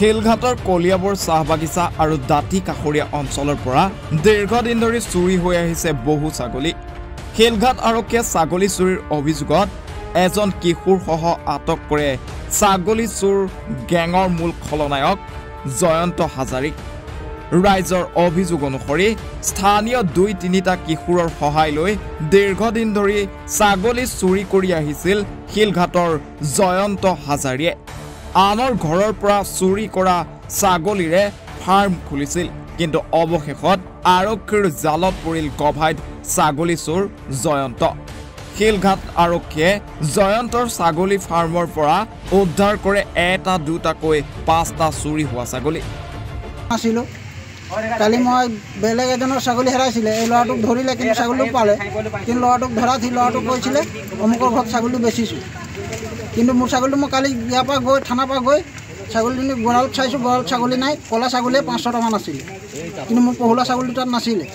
শিলঘাটৰ কলিয়াবৰ চাহ বাগিচা আৰু দাঁতি কাষৰীয়া অঞ্চলৰ পৰা দীৰ্ঘদিন ধৰি চুৰি হৈ আহিছে বহু ছাগলী। শিলঘাট আৰক্ষীয়ে ছাগলী চুৰিৰ অভিযোগত এজন কিশোৰসহ আটক কৰে ছাগলী চুৰ গেঙৰ মূল খলনায়ক জয়ন্ত হাজাৰীক। ৰাইজৰ অভিযোগ অনুসৰি স্থানীয় ২-৩টা কিশোৰৰ সহায় লৈ দীৰ্ঘদিন ধৰি ছাগলী চুৰি কৰি আহিছিল শিলঘাটৰ জয়ন্ত হাজাৰীয়ে। আনৰ ঘৰৰ পৰা চুৰি কৰা ছাগলীৰে ফাৰ্ম খুলিছিল, কিন্তু অৱশেষত আৰক্ষীৰ জালত পৰিল গভাইড ছাগলী চোৰ জয়ন্ত। শিলঘাট আৰক্ষীয়ে জয়ন্তৰ ছাগলী ফাৰ্মৰ পৰা উদ্ধাৰ কৰে ১-২টাকৈ ৫টা চুৰি হোৱা ছাগলী। কালি মই বেলেগ এজনৰ ছাগলী হেৰাইছিলে, এই ল'ৰাটোক ধৰিলে, কিন্তু ছাগলীটো পালে। কিন্তু ল'ৰাটোক ধৰাত সি ল'ৰাটোক কৈছিলে অমুকৰ ঘৰত ছাগলীটো বেচিছোঁ, কিন্তু মোৰ ছাগলীটো মই কালি ইয়াৰ পৰা গৈ থানাৰ পৰা গৈ ছাগলীজনী গঁৰালত চাইছোঁ, গঁৰালত ছাগলী নাই। ক'লা ছাগলীয়ে ৫০০টামান আছিলে, কিন্তু মোৰ পহুলা ছাগলীটো তাত নাছিলে।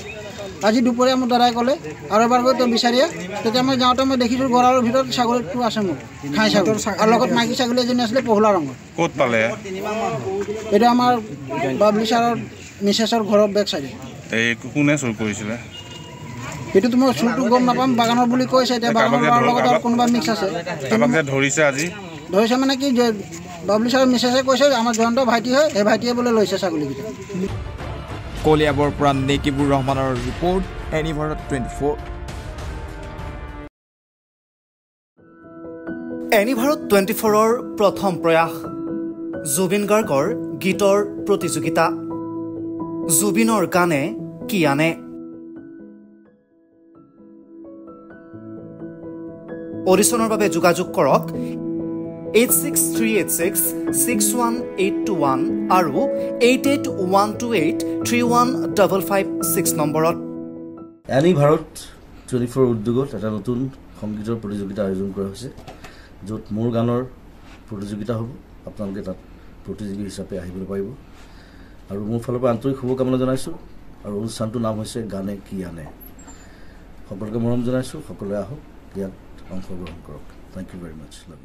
আজি দুপৰীয়া মোৰ দাদাই ক'লে আৰু এবাৰ গৈ তেওঁ বিচাৰিয়ে, তেতিয়া মই যাওঁতে মই দেখিছোঁ গঁৰালৰ ভিতৰত ছাগলীটো আছে মোৰ খাই ছাগলী, আৰু লগত মাইকী ছাগলী এজনী আছিলে পহুলা ৰঙৰ। ক'ত পালে? এইটো আমাৰ বাবলি ছাৰৰ মিছেছৰ ঘৰৰ বেক চাইডে। এই কোনে চুৰ কৰিছিলে? এইটোতো মই চুৰটো গম নাপাম, বাগানৰ বুলি কৈছে। এতিয়া বাগানৰ লগত আৰু কোনোবা মিক্স আছে। ধৰিছে আজি ধৰিছে মানে কি, বাবলি ছাৰৰ মিছেছে কৈছে আমাৰ জয়ন্ত ভাইটি হয়, সেই ভাইটিয়ে বোলে লৈছে ছাগলীকেইটা। কলিয়াবৰ পৰা নেকিবুৰ ৰহমানৰ ৰিপৰ্ট, এনি ভাৰত 24। এনি ভাৰত 24ৰ প্ৰথম প্ৰয়াস জুবিন গাৰ্গৰ গীতৰ প্ৰতিযোগিতা। জুবিনৰ গানে কি আনে? অডিশ্যনৰ বাবে যোগাযোগ কৰক 8638661821 আৰু 8812831556 নম্বৰত। এনি ভাৰত 24 উদ্যোগত এটা নতুন সংগীতৰ প্ৰতিযোগিতা আয়োজন কৰা হৈছে, য'ত মোৰ গানৰ প্ৰতিযোগিতা হ'ব। আপোনালোকে তাত প্ৰতিযোগী হিচাপে আহিবলৈ পাৰিব, আৰু মোৰ ফালৰ পৰা আন্তৰিক শুভকামনা জনাইছোঁ। আৰু অনুষ্ঠানটোৰ নাম হৈছে গানে কি আনে। সকলোকে মৰম জনাইছোঁ, সকলোৱে আহক, ইয়াত অংশগ্ৰহণ কৰক। Thank you very much, love U.